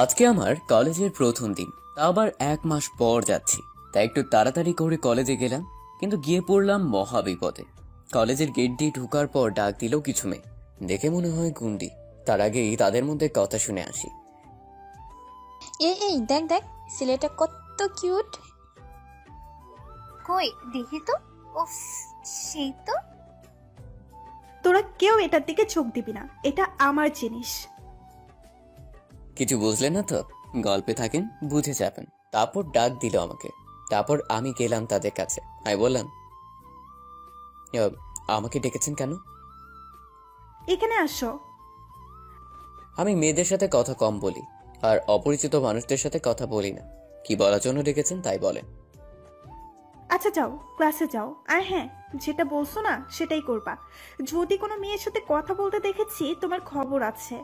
আজকে আমার কলেজের প্রথম দিন, তা আবার 1 মাস পর যাচ্ছি। তাই একটু তাড়াতাড়ি করে কলেজে গেলাম, কিন্তু গিয়ে পড়লাম মহা বিপদে। কলেজের গেট দিয়ে ঢোকার পর ডাক দিল কিছু মেয়ে, দেখে মনে হয় গুন্ডি। তার আগেই তাদের মধ্যে কথা শুনে আসি। এই দেখ দেখ, ছেলেটা কত কিউট। কই দেখি তো। উফ, সেই তো। তোরা কেউ এটার দিকে চোখ দিবি না, এটা আমার জিনিস। কিছু বুঝলেন না তো? গল্পে থাকেন, বুঝে যাবেন। তারপর ডাক দিল আমাকে। তারপর আমি গেলাম তাদের কাছে। আমি বললাম, আমাকে ডেকেছেন কেন? এখানে আসো। আমি মেয়েদের সাথে কথা কম বলি, আর অপরিচিত মানুষদের সাথে কথা বলি না। কি বলার জন্য ডেকেছেন তাই বলেন। আচ্ছা যাও, ক্লাসে যাও। আর হ্যাঁ, যেটা বলছো না সেটাই করবা। যদি কোনো মেয়ের সাথে কথা বলতে দেখেছি, তোমার খবর আছে।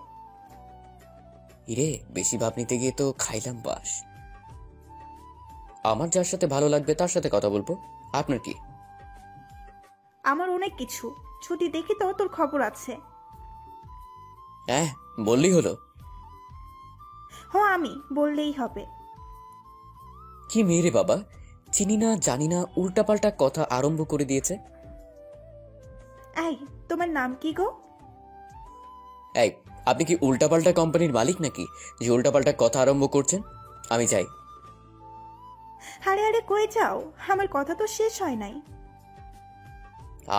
ইরে, বেশি ভাব নিতে গিয়ে তো খাইলাম বাস। আমার যার সাথে ভালো লাগবে তার সাথে কথা বলবো, আপনার কি? আমার অনেক কিছু, যদি দেখি তো তোর খবর আছে। হ্যাঁ, বললেই হলো। হ্যাঁ, আমি বললেই হবে। কি মেয়ে রে বাবা, চিনি না জানি না, উল্টাপাল্টা কথা আরম্ভ করে দিয়েছে। এই, তোমার নাম কি গো? এই, আপনি কি উল্টাপাল্টা কোম্পানির মালিক নাকি যে উল্টাপাল্টা কথা আরম্ভ করছেন? আমি যাই। আরে আরে, কই যাও? আমার কথা তো শেষ হয় নাই।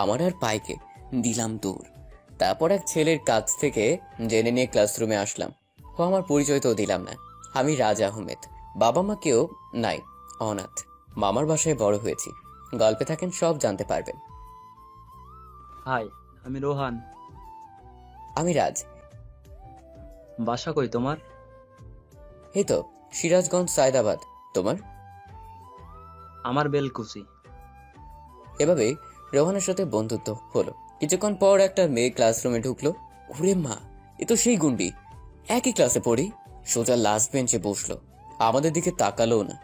আমার আর পাইকে দিলাম দূর। তারপর এক ছেলের কাছ থেকে জেনে নিয়ে ক্লাসরুমে আসলাম। ও আমার পরিচয় তো দিলাম না। আমি রাজ আহমেদ। বাবা মা কেউ নাই, অনাথ। মামার বাসায় বড় হয়েছি। গল্পে থাকেন, সব জানতে পারবেন। হাই, আমি রোহান। আমি রাজ। বাসা কই তোমার? এই তো সিরাজগঞ্জ, সায়দাবাদ। তোমার? আমার বেলকুচি। এভাবে রোহানের সাথে বন্ধুত্ব হলো। কিছুক্ষণ পর একটা মেয়ে ক্লাসরুমে ঢুকলো। ওরে মা, এ তো সেই গুন্ডি। একই ক্লাসে পড়ি। সোজা লাস্ট বেঞ্চে বসলো, আমাদের দিকে তাকালোও না।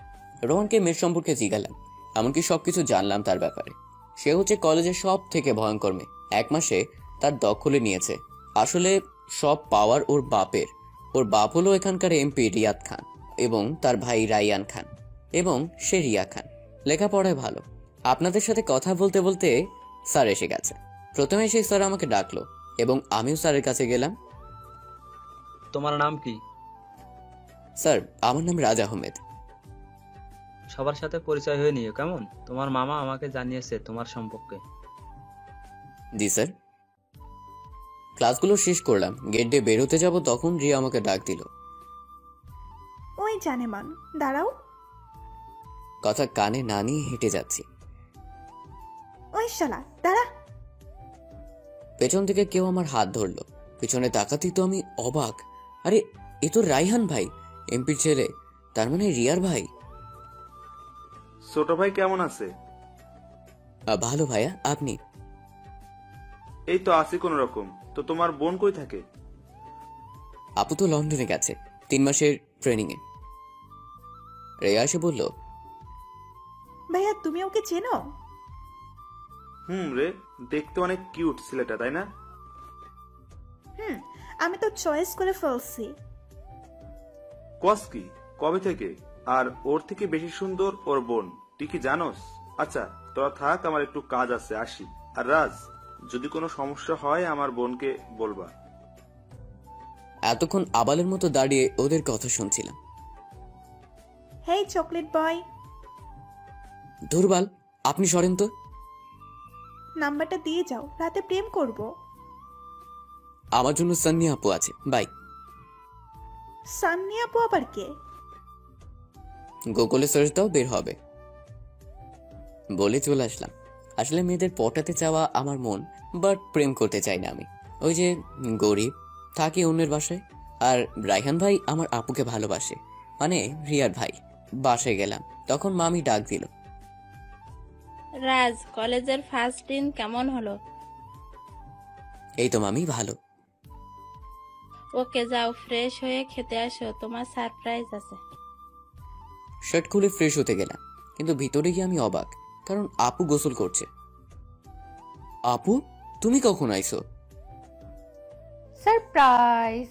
রোহানকে মেয়ের সম্পর্কে জিজ্ঞালাম, এমনকি সবকিছু জানলাম তার ব্যাপারে। সে হচ্ছে কলেজের সব থেকে ভয়ঙ্কর মেয়ে। 1 মাসে তার দখলে নিয়েছে। আসলে সব পাওয়ার ওর বাপের। ওর বাপ হলো এখানকার এমপি রিয়াদ খান, এবং তার ভাই রাইয়ান খান, এবং সে রিয়া খান। লেখাপড়ায় ভালো। আপনাদের সাথে কথা বলতে বলতে স্যার এসে গেছে। প্রথমে সেই স্যার আমাকে ডাকলো, এবং আমিও স্যারের কাছে গেলাম। তোমার নাম কি? স্যার, আমার নাম রাজ আহমেদ। সবার সাথে পরিচয় হয়ে নিও কেমন? তোমার মামা আমাকে জানিয়েছে তোমার সম্পর্কে। জি স্যার। ক্লাসগুলো শেষ করলাম, গেট দিয়ে বের হতে যাব, তখন রিয়া আমাকে ডাক দিল। ওই জানেমান, দাঁড়াও। কথা কানে না নিয়ে হেঁটে যাচ্ছি। ওই শালা, দাঁড়া। পেছন থেকে কেউ আমার হাত ধরলো। পিছনে তাকাতেই তো আমি অবাক। আরে, এ তো রাইহান ভাই, এমপির ছেলে। তার মানে রিয়ার ভাই। ছোট ভাই কেমন আছে? ভালো ভাইয়া, আপনি? এই তো আছি কোন রকম। তো তোমার বোন কই থাকে? আপু তো লন্ডনে গেছে 3 মাসের ট্রেনিং এ। রেয়া এসে বলল, ভাইয়া, তুমি ওকে চেনো? রে, দেখতে অনেক কিউট ছেলেটা, তাই না? আমি তো চয়েস করে ফেলছি। কস কি? কবে থেকে? আর ওর থেকে বেশি সুন্দর ওর বোন, তুই কি জানোস? আচ্ছা, তোরা থাক, আমার একটু কাজ আছে, আসি। আর রাজ, যদি কোনো সমস্যা হয় আমার বোনকে বলবা। এতক্ষণ আবালের মতো দাঁড়িয়ে ওদের কথা শুনছিলাম। হেই চকলেট বয়, দুর্বাল, আপনি সরেন তো। নাম্বারটা দিয়ে যাও, রাতে প্রেম করব। আমার জন্য সান্নি আপু আছে, বাই। সান্নি আপু আবার কে? গুগলে সার্চ দাও, বের হবে। বলে চলে আসলাম। আসলে মেয়েদের পটাতে চাওয়া আমার মন, বাট প্রেম করতে চাই না আমি। ওই যে গরিব, থাকি অন্যের বাসায়। আর রাইহান ভাই আমার আপুকে ভালোবাসে, মানে রিয়ার ভাই। বাসায় গেলাম, তখন মামি ডাক দিল। রাজ, কলেজের ফার্স্ট দিন কেমন হলো? এই তো মামি, ভালো। ওকে, যাও ফ্রেশ হয়ে খেতে আসো, তোমার সারপ্রাইজ আছে। শার্ট খুলে ফ্রেশ হতে গেলাম, কিন্তু ভিতরে গিয়ে আমি অবাক, কারণ আপু গোসল করছে। আপু, তুমি কখন আইছো? সারপ্রাইজ।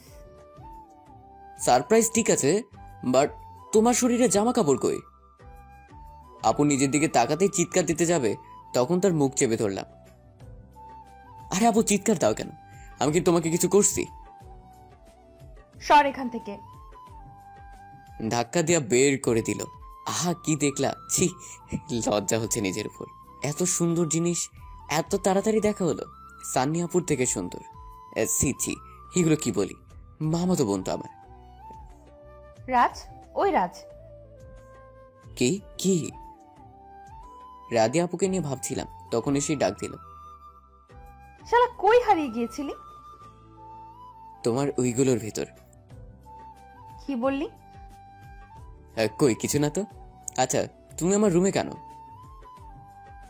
সারপ্রাইজ ঠিক আছে, বাট তোমার শরীরে জামা কাপড় কই? আপু নিজের দিকে তাকাতেই চিৎকার দিতে যাবে, তখন তার মুখ চেপে ধরলাম। আরে আপু, চিৎকার দাও কেন? আমি কি তোমাকে কিছু করছি? সর এখান থেকে। ধাক্কা দিয়া বের করে দিল। আহা, কি দেখলা? ছি, লজ্জা হচ্ছে নিজের উপর। এত সুন্দর জিনিস এত তাড়াতাড়ি দেখা হলো। সান্নি আপুর থেকে সুন্দর। ছি ছি, এগুলো কি বলি? মামা তো বোন তো আমার। রাজ, ওই রাজ। কি কি? রাধি আপুকে নিয়ে ভাবছিলাম, তখন এসেই ডাক দিল। শালা কই হারিয়ে গিয়েছিলি? তোমার ওইগুলোর ভিতর। কি বললি? কই কিছু না তো। আচ্ছা, তুমি আমার রুমে কেন?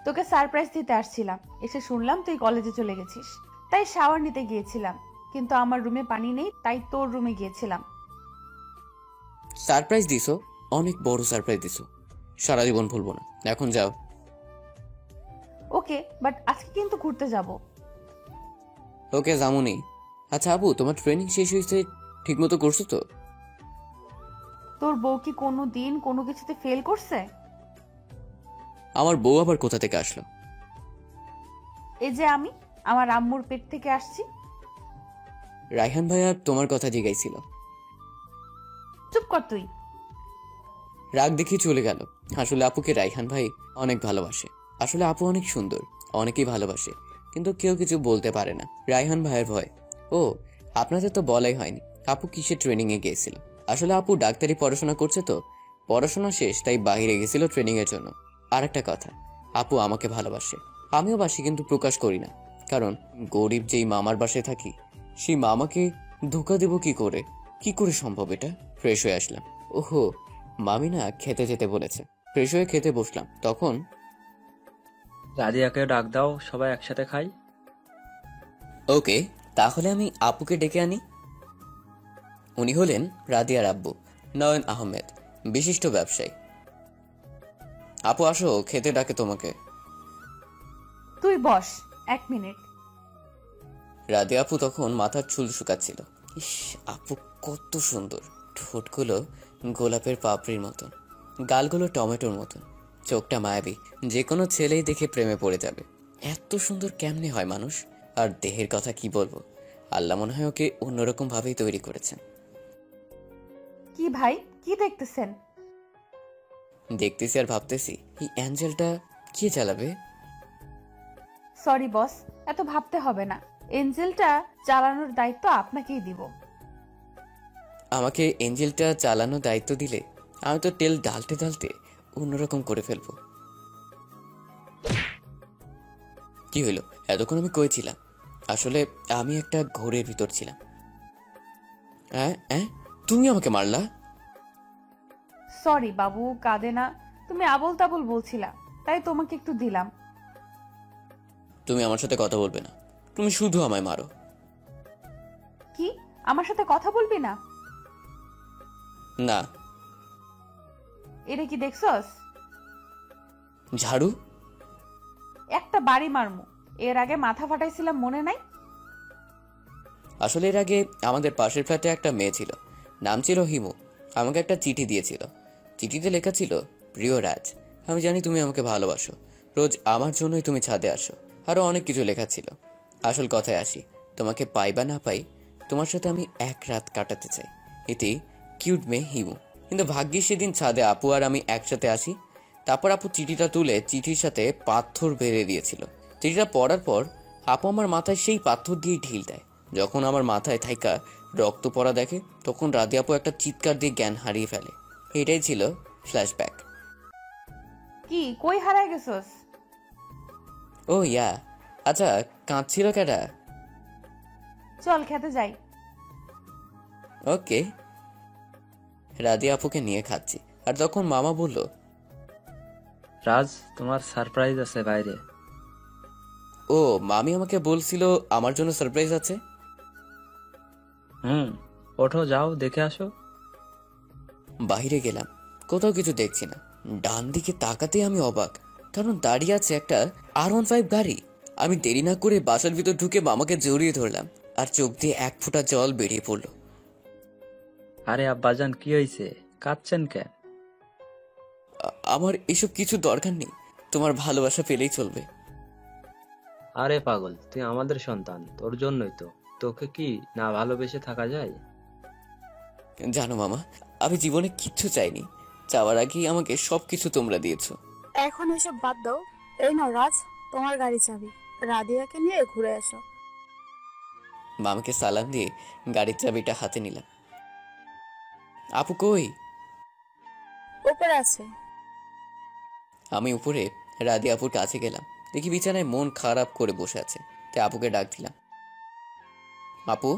তোকে সারপ্রাইজ দিতে আসছিলাম, এসে শুনলাম তুই কলেজে চলে গেছিস, তাই শাওয়ার নিতে গিয়েছিলাম, কিন্তু আমার রুমে পানি নেই, তাই তোর রুমে গিয়েছিলাম। সারপ্রাইজ দিছো? অনেক বড় সারপ্রাইজ দিছো, সারা জীবন ভুলবো না। এখন যাও। ওকে, বাট আজকে কিন্তু ঘুরতে যাব। ওকে, যামুনি। আচ্ছা আপু, তোমার ট্রেনিং শেষ হয়েছে, ঠিক মতো করছো তো? তোর বউ কি কোনো দিন কোনো কিছুতে ফেল করছে? আমার বউ আবার কোথা থেকে আসলো? এই যে আমি আমার আম্মুর পেট থেকে আসছি। রায়হান ভাইয়া তোমার কথা জিগাইছিল। চুপ কর তুই। রাগ দেখি চলে গেল। আসলে আপুকে রায়হান ভাই অনেক ভালোবাসে। আসলে আপু অনেক সুন্দর, অনেকেই ভালোবাসে, কিন্তু কেউ কিছু বলতে পারে না। রায়হান ভাইয়ের ভয়। ও, আপনাদের তো বলাই হয়নি আপু কিসে ট্রেনিং এ গিয়েছিল। আসলে আপু ডাক্তারি পড়াশোনা করছে তো, পড়াশোনা শেষ, তাই বাইরে গেছিল ট্রেনিং এর জন্য। আর একটা কথা, আপু আমাকে ভালোবাসে, আমিও বাসি, কিন্তু প্রকাশ করি না, কারণ গরিব যেই মামার বাসায় থাকি, সেই মামাকে ধোকা দেব কি করে? কি করে সম্ভব এটা? ফ্রেশ হয়ে আসলাম। ওহো, মামি না খেতে যেতে বলেছে। ফ্রেশ হয়ে খেতে বসলাম, তখন রাদিয়াকে ডাক দাও, সবাই একসাথে খাই। ওকে, তাহলে আমি আপুকে ডেকে আনি। উনি হলেন রাদিয়ার আব্বু, নয়ন আহমেদ, বিশিষ্ট ব্যবসায়ী। আপু আসো, খেতে ডাকে তোমাকে। তুই বস 1 মিনিট। রাদিয়া আপু তখন মাথার চুল শুকাচ্ছিল। ইস, আপু কত সুন্দর! ঠোঁটগুলো গোলাপের পাপড়ির মতন, গালগুলো টমেটোর মতন, চোখটা মায়াবী, যে কোনো ছেলেই দেখে প্রেমে পড়ে যাবে। এত সুন্দর কেমনে হয় মানুষ? আর দেহের কথা কি বলবো, আল্লাহ মনে হয় ওকে অন্যরকম ভাবেই তৈরি করেছেন। কি ভাই, কি দেখতেছেন? দেখতেছি আর ভাবতেছি, এই অ্যাঞ্জেলটা কে চালাবে? সরি বস, এত ভাবতে হবে না, এঞ্জেলটা চালানোর দায়িত্ব আপনাকেই দিব। আমাকে এঞ্জেলটা চালানোর দায়িত্ব দিলে আমি তো তেল ঢালতে ঢালতে অন্যরকম করে ফেলবো। কি হইলো? এতক্ষণ আমি কই ছিলাম? আসলে আমি একটা ঘোরের ভিতর ছিলাম। তুমি আমাকে মারলা? সরি বাবু, কাঁদে না, তুমি আবোল তাবোল বলছিলা, তাই তোমাকে একটু দিলাম। তুমি আমার সাথে কথা বলবে না, তুমি শুধু আমায় মারো। কি, আমার সাথে কথা বলবি না? না। এটা কি দেখছস? ঝাড়ু? একটা বাড়ি মারমু। এর আগে মাথা ফাটাইছিলাম, মনে নাই? আসলে এর আগে আমাদের পাশের ফ্ল্যাটে একটা মেয়ে ছিল, নাম ছিল হিমু। আমাকে একটা চিঠি দিয়েছিল। চিঠিতে লেখা ছিল, প্রিয় রাজ, আমি জানি তুমি আমাকে ভালোবাসো, রোজ আমার জন্যই তুমি ছাদে আসো। আরো অনেক কিছু লেখা ছিল। আসল কথায় আসি, তোমাকে পাই বা না পাই, তোমার সাথে আমি এক রাত কাটাতে চাই। এতে কিউট মেয়ে হিমু। কিন্তু ভাগ্যিস সেদিন ছাদে আপু আর আমি একসাথে আসি। তারপর আপু চিঠিটা তুলে চিঠির সাথে পাথর বেঁধে দিয়েছিল। চিঠিটা পড়ার পর আপু আমার মাথায় সেই পাথর দিয়ে ঢিল দেয়। যখন আমার মাথায় থাইকা রক্ত পড়া দেখে, তখন রাধি আপু একটা চিৎকার দিয়ে জ্ঞান হারিয়ে ফেলে। এটাই ছিল ফ্ল্যাশব্যাক। কি, কই হারায় গেছস? ও ইয়া, আচ্ছা কাঁদছিল কেডা? চল খেতে যাই। ওকে। রাধি আপুকে নিয়ে খাচ্ছি, আর তখন মামা বলল, রাজ, তোমার সারপ্রাইজ আছে বাইরে। ও, মামি আমাকে বলছিল আমার জন্য সারপ্রাইজ আছে। ওঠো, যাও দেখে আসো। বাইরে গেলাম, কোথাও কিছু দেখছি না। ডান দিকে তাকাতে আমি অবাক, কারণ দাঁড়িয়ে আছে একটা R15 গাড়ি। আমি দেরি না করে বাসার ভিতর ঢুকে মামাকে জড়িয়ে ধরলাম, আর চোখ দিয়ে 1 ফোঁটা জল বেরিয়ে পড়লো। আরে আব্বাজান, কি হয়েছে? কাঁদছেন কেন? আমার এসব কিছু দরকার নেই, তোমার ভালোবাসা পেলেই চলবে। আরে পাগল, তুই আমাদের সন্তান, তোর জন্যই তো। তোকে কি না ভালোবেসে থাকা যায়? জানো মামা, আমি জীবনে কিচ্ছু চাইনি, চাওয়ার আগেই আমাকে সবকিছু তোমরা দিয়েছো। এখন এসব বাদ দাও। এই নাও রাজ, তোমার গাড়ি চাবি। রাদিয়াকে নিয়ে ঘুরে এসো। মামাকে সালাম দিয়ে গাড়ির চাবিটা হাতে নিলাম। আপু কই? উপরে আছে। আমি উপরে রাধি আপুর কাছে গেলাম, দেখি বিছানায় মন খারাপ করে বসে আছে। তাই আপুকে ডাক দিলাম। আপু।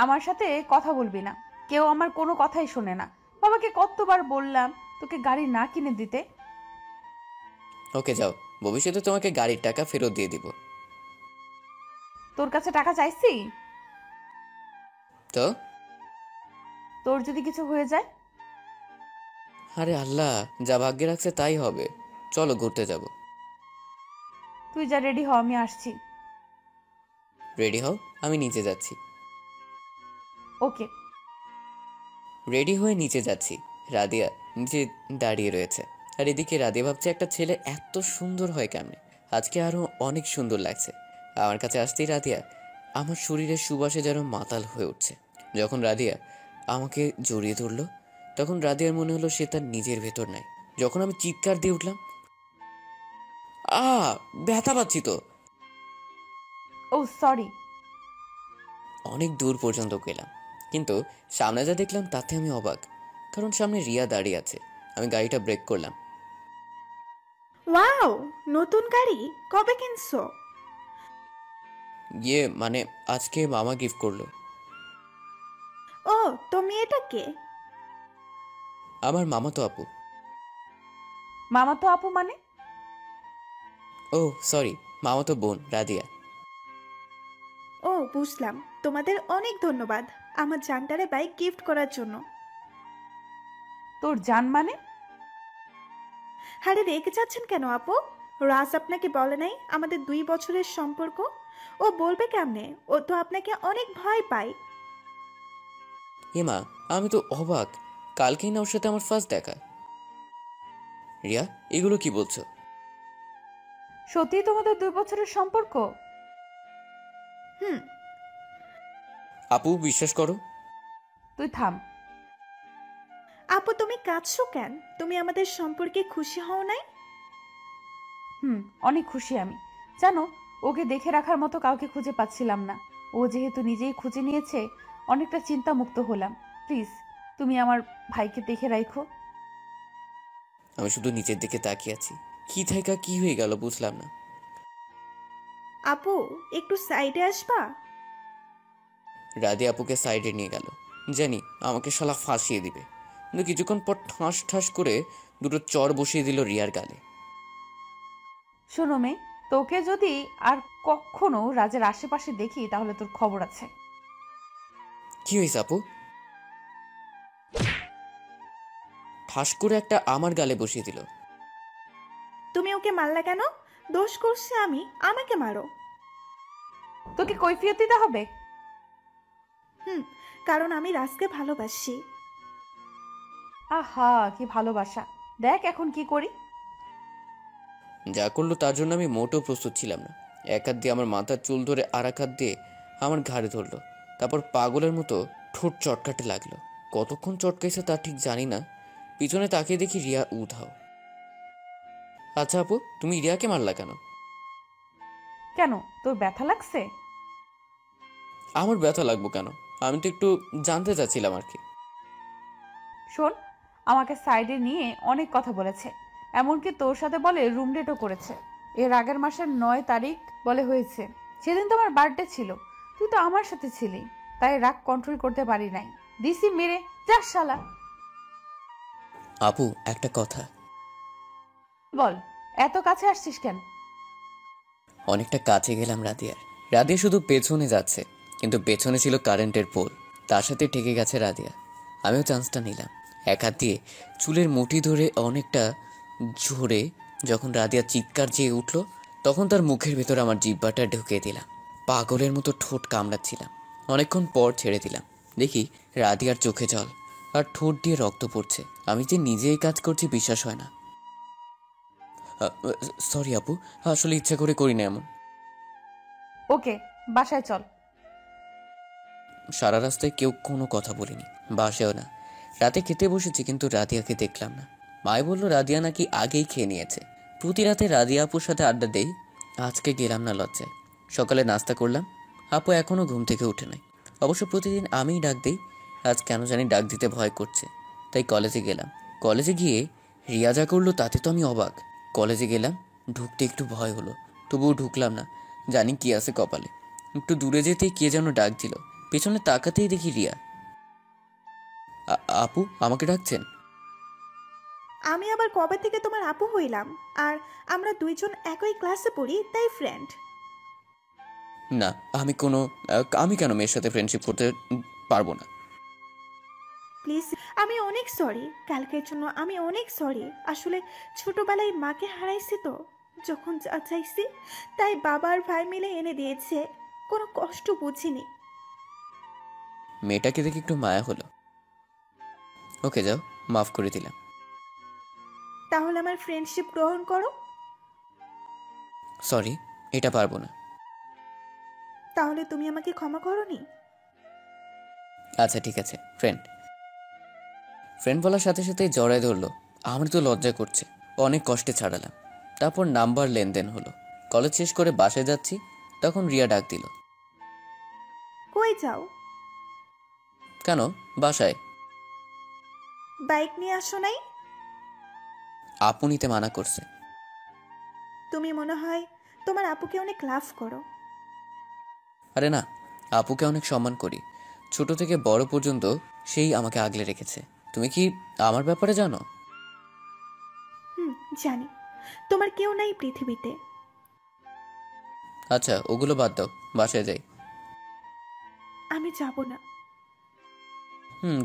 আমার সাথে কথা বলবি না, কেউ আমার কোনো কথাই শোনে না। বাবাকে কতবার বললাম তোকে গাড়ি না কিনে দিতে। ওকে যাও, ভবিষ্যতে তোমাকে গাড়ির টাকা ফেরত দিয়ে দিব। তোর কাছে টাকা চাইছি? তো তোর যদি কিছু হয়ে যায়? আরে আল্লাহ, যা ভাগ্যে রাখছে তাই হবে। চলো ঘুরতে যাব। তুই যা, রেডি হ, আমি আসছি। রেডি হও, আমি নিচে যাচ্ছি। ওকে। রেডি হয়ে নিচে যাচ্ছি। রাদিয়া নিচে দাঁড়িয়ে রয়েছে, আর এদিকে রাদিয়া ভাবছে একটা ছেলে এত সুন্দর হয় কেমনে। আজকে আরো অনেক সুন্দর লাগছে। আমার কাছে আসতেই রাদিয়া আমার শরীরের সুবাসে যেন মাতাল হয়ে উঠছে। যখন রাদিয়া আমাকে জড়িয়ে ধরলো, তখন রাদিয়ার মনে হলো সে তার নিজের ভেতর নাই। যখন আমি চিৎকার দিয়ে উঠলাম, ব্যথা পাচ্ছি তো। ও সরি। অনেক দূর পর্যন্ত গেলাম, কিন্তু সামনে যা দেখলাম তাতে আমি অবাক। কারণ সামনে রিয়া দাঁড়িয়ে আছে। আমি গাড়িটা ব্রেক করলাম। ওয়াও, নতুন গাড়ি কবে কিনছো? মানে আজকে মামা গিফট করলো। ও, তুমি এটা কে? আমার মামা তো আপু। মামা তো আপু মানে? ও সরি, মামা তো বোন রাদিয়া। ও বুঝলাম, তোমাদের অনেক ধন্যবাদ আমার জানটারে বাইক গিফট করার জন্য। তোর জান মানে? আরে রেগে যাচ্ছেন কেন আপু? রাজ আপনাকে বলে নাই আমাদের 2 বছরের সম্পর্ক? ও বলবে কেমনে? ও তো আপনাকে অনেক ভয় পায়। মা, আমি তো অবাক। কালকেই না ওর সাথে আমার ফার্স্ট দেখা। রিয়া, এগুলো কি বলছো? সত্যি তোমাদের 2 বছরের সম্পর্ক? হুম। আপু বিশ্বাস করো। তুই থাম। আপু তুমি কাঁদছো কেন? তুমি আমাদের সম্পর্কে খুশি হও নাই? অনেক খুশি আমি। জানো, ওকে দেখে রাখার মতো কাউকে খুঁজে পাচ্ছিলাম না। ও যেহেতু নিজেই খুঁজে নিয়েছে, অনেকটা চিন্তামুক্ত হলাম। প্লিজ তুমি আমার ভাইকে দেখে রাখো। আমি শুধু নিচের দিকে তাকিয়ে আছি। কি থাকা কি হয়ে গেল বুঝলাম না। আপু একটু সাইডে আসবা? রাধে আপুকে সাইডে নিয়ে গেল। জানি আমাকে শালা ফাঁসিয়ে দিবে, কিন্তু কিছুক্ষণ পর ঠাস ঠাস করে দুটো চর বসিয়ে দিল রিয়ার গালে। শোনো মেয়ে, তোকে যদি আর কখনো রাজের আশেপাশে দেখি তাহলে তোর খবর আছে। কি হয়েছে আপু? ঠাস করে একটা আমার গালে বসিয়ে দিল। তুমি ওকে মারলা কেন? দোষ করছি আমি, আমাকে মারো। তোকে কৈফিয়ত দিতে হবে? কারণ আমি রাজকে ভালোবাসি। আহা, কি ভালোবাসা! দেখ এখন কি করি। যা করলো তার জন্য আমি মোটেও প্রস্তুত ছিলাম না। এক হাত দিয়ে আমার মাথার চুল ধরে আর এক হাত দিয়ে আমার ঘাড়ে ধরলো। তারপর পাগলের মতো ঠোঁট চটকাতে লাগলো। কতক্ষণ চটকাইছে তা ঠিক জানি না। পিছনে তাকিয়ে দেখি রিয়া উধাও। আচ্ছা আপু, তুমি রিয়াকে মারলা কেন? কেন, তোর ব্যথা লাগছে? আমার ব্যথা লাগবো কেন? আমি তো একটু জানতে চাচ্ছিলাম আর কি। শোন, আমাকে সাইডে নিয়ে অনেক কথা বলেছে। এমনকি তোর সাথে বলে রুম ডেটও করেছে। এর আগের মাসের 9 তারিখ বলে হয়েছে। সেদিন তো আমার বার্থডে ছিল, তুই তো আমার সাথে ছিলি, তাই রাগ কন্ট্রোল করতে পারি নাই। দিসি মেরে যা শালা। আপু একটা কথা বল, এত কাছে আসছিস কেন? অনেকটা কাছে গেলাম রাদিয়ার। রাদিয়া শুধু পেছনে যাচ্ছে, কিন্তু পেছনে ছিল কারেন্টের পোল, তার সাথে ঠেকে গেছে রাদিয়া। আমিও চান্সটা নিলাম। এক হাত দিয়ে চুলের মুঠি ধরে অনেকটা জোরে যখন রাদিয়া চিৎকার চেয়ে উঠল, তখন তার মুখের ভেতর আমার জিহ্বাটা ঢুকিয়ে দিলাম। পাগলের মতো ঠোঁট কামড়াচ্ছিলাম। অনেকক্ষণ পর ছেড়ে দিলাম। দেখি রাদিয়ার চোখে জল আর ঠোঁট দিয়ে রক্ত পড়ছে। আমি যে নিজে এই কাজ করছি বিশ্বাস হয় না। সরি আপু, আসলে ইচ্ছা করে করি না এমন। ওকে, বাসায় চল। সারা রাস্তায় কেউ কোনো কথা বলেনি, বাসেও না। রাতে খেতে বসেছি কিন্তু রাদিয়াকে দেখলাম না। মায় বলল রাদিয়া নাকি আগেই খেয়ে নিয়েছে। প্রতি রাতে রাদিয়া আপুর সাথে আড্ডা দেই, আজকে গেলাম না লজ্জায়। সকালে নাস্তা করলাম, আপু এখনো ঘুম থেকে উঠে নাই। অবশ্য প্রতিদিন আমিই ডাক দিই, আজ কেন জানি ডাক দিতে ভয় করছে, তাই কলেজে গেলাম। কলেজে গিয়ে রিয়া যা করলো তাতে তো আমি অবাক। কলেজে গেলাম, ঢুকতে একটু ভয় হলো, তবুও ঢুকলাম না, জানি কি আছে কপালে। একটু দূরে যেতেই কে যেন ডাক দিল, পেছনে তাকাতেই দেখি রিয়া। আপু আমাকে ডাকছেন? আমি আবার কবে থেকে তোমার আপু হইলাম? আর আমরা দুইজন একই ক্লাসে পড়ি, তাই ফ্রেন্ড। না, আমি কেন মেয়ের সাথে ফ্রেন্ডশিপ করতে পারবো না? প্লিজ, আমি অনেক সরি, কালকের জন্য আমি অনেক সরি। আসলে ছোটবেলায় মাকে হারাইছি তো, যখন যা চাইছি তাই বাবা আর ভাই মিলে এনে দিয়েছে, কোনো কষ্ট বুঝিনি। মেয়েটাকে দেখে একটু মায়া হলো। ওকে যাও, মাফ করে দিলাম। তাহলে আমার ফ্রেন্ডশিপ গ্রহণ করো। সরি, এটা পারবো না। তাহলে তুমি আমাকে ক্ষমা করোনি? আচ্ছা ঠিক আছে, ফ্রেন্ড। ফ্রেন্ড বলার সাথে সাথে জড়ায় ধরলো। আমার তো লজ্জা করছে, অনেক কষ্টে ছাড়ালাম। তারপর নাম্বার লেনদেন হলো। কলেজ শেষ করে বাসায় যাচ্ছি, তখন রিয়া ডাক দিল। কই যাও? কেন, বাসায়। বাইক নিয়ে আসো নাই? আপু নিতে মানা করছে। তুমি মনে হয় তোমার আপুকে অনেক লাভ করো। আরে না, আপুকে অনেক সম্মান করি। ছোট থেকে বড় পর্যন্ত সেই আমাকে আগলে রেখেছে। তুমি কি আমার ব্যাপারে জানো? জানি, তোমার কেউ নাই পৃথিবীতে। আচ্ছা ওগুলো বাদ দাও, বাসায় যাই। আমি যাব না।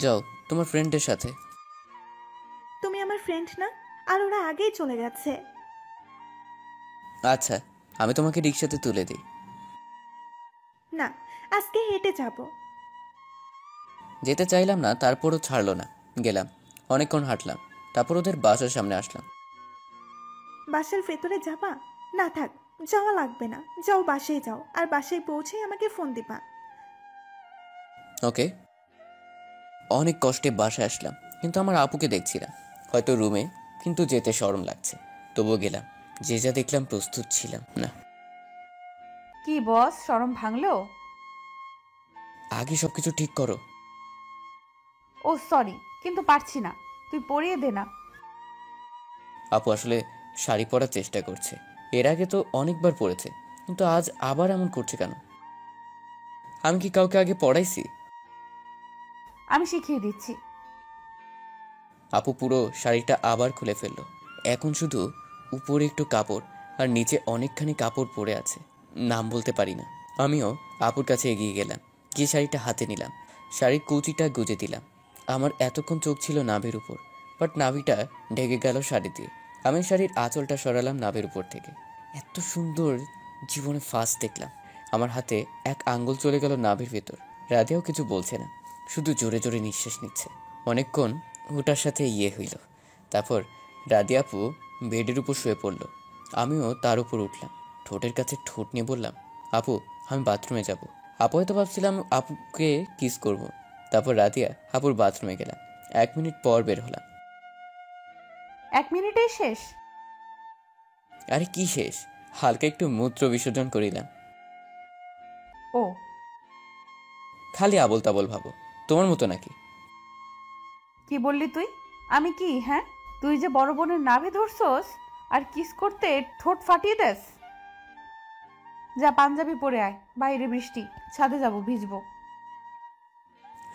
যাও তোমার ফ্রেন্ডের সাথে। তুমি আমার ফ্রেন্ড না, আর ওরা আগেই চলে গেছে। আচ্ছা, আমি তোমাকে রিক্সাতে তুলে দিই। না, আজকে হেঁটে যাব। যেতে চাইলাম না, তারপরও ছাড়লো না। গেলাম, অনেকক্ষণ হাঁটলাম, তারপর ওদের বাসার সামনে আসলাম। বাসার ভেতরে যাবা? না থাক, যাওয়া লাগবে না, যাও বাসায় যাও, আর বাসায় পৌঁছেই আমাকে ফোন দিবা। ওকে। অনেক কষ্টে বাসায় আসলাম, কিন্তু আমার আপুকে দেখছি না। হয়তো রুমে, কিন্তু যেতে শরম লাগছে। তবুও গেলাম। যে যা দেখলাম প্রস্তুত ছিলাম না। কি বস, শরম ভাঙলো? আগে সবকিছু ঠিক করো। ও সরি, কিন্তু পারছি না, তুই পরিয়ে দে না। আপু আসলে শাড়ি পরার চেষ্টা করছে। এর আগে তো অনেকবার পরেছে, কিন্তু আজ আবার এমন করছে কেন? আমি কি কাউকে আগে পড়াইছি? আমি শিখিয়ে দিচ্ছি। আপু পুরো শাড়িটা আবার খুলে ফেললো। এখন শুধু উপরে একটু কাপড় আর নিচে অনেকখানি কাপড় পরে আছে, নাম বলতে পারি না। আমিও আপুর কাছে এগিয়ে গেলাম, গিয়ে শাড়িটা হাতে নিলাম, শাড়ির কুচিটা গুজে দিলাম। আমার এতক্ষণ চোখ ছিল নাভির উপর, বাট নাভিটা ঢেকে গেল শাড়ি দিয়ে। আমি শাড়ির আঁচলটা সরালাম নাভির উপর থেকে। এত সুন্দর জীবনে ফার্স্ট দেখলাম। আমার হাতে এক আঙ্গুল চলে গেল নাভির ভেতর। রাধেও কিছু বলছে না, শুধু জোরে জোরে নিঃশ্বাস নিচ্ছে। অনেকক্ষণ ওটার সাথে হইল। তারপর রাধে আপু বেডের উপর শুয়ে পড়ল, আমিও তার উপর উঠলাম। ঠোঁটের কাছে ঠোঁট নিয়ে বললাম, আপু আমি বাথরুমে যাব। আপু হয়তো ভাবছিলাম আপুকে কিস করব। তারপর রাধিয়া আপুর বাথরুমে গেলাম। 1 মিনিট পর বের হলাম। 1 মিনিটেই শেষ? আরে কি শেষ, হালকা একটু মূত্র বিসর্জন করিলাম। ও, খালি আবল তাবল ভাবো, তোমার মতো নাকি? কি বললি তুই? আমি কি, হ্যাঁ? তুই যে বড় বোনের নাভি ধরছস আর কিস করতে ঠোঁট ফাটিয়ে দেস? যা পাঞ্জাবি পরে আয়, বাইরে বৃষ্টি, ছাদে যাব, ভিজবো।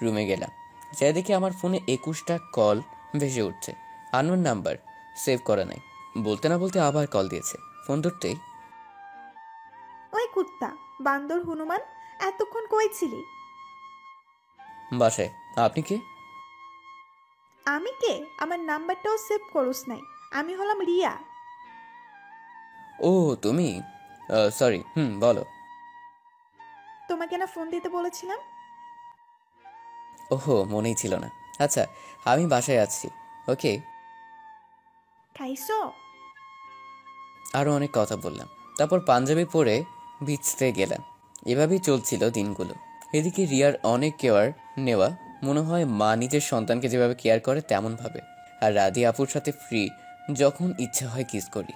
রুমে গেলাম, যাই দেখি আমার ফোনে 21টা কল ভেসে উঠছে। আননোন নাম্বার, সেভ করা নাই। বলতে না বলতে আবার কল দিয়েছে। ফোন ধরতেই, ওই কুত্তা, বান্দর হনুমান, এতক্ষণ কই ছিলি? বাসায়। আপনি কে? আমি কে? আমার নাম্বারটাও সেভ করোস নাই। আমি হলাম রিয়া। ও তুমি, সরি। বলো। তোমাকে না ফোন দিতে বলেছিলাম? ওহো, মনেই ছিল না। আচ্ছা, আমি বাসায় আছি। ওকে। খাইছো? আরও অনেক কথা বললাম, তারপর পাঞ্জাবি পরে ভিজতে গেলাম। এভাবেই চলছিল দিনগুলো। এদিকে রিয়ার অনেক কেয়ার নেওয়া, মনে হয় মা নিজের সন্তানকে যেভাবে কেয়ার করে তেমন ভাবে। আর রাধি আপুর সাথে ফ্রি, যখন ইচ্ছা হয় কিস করি।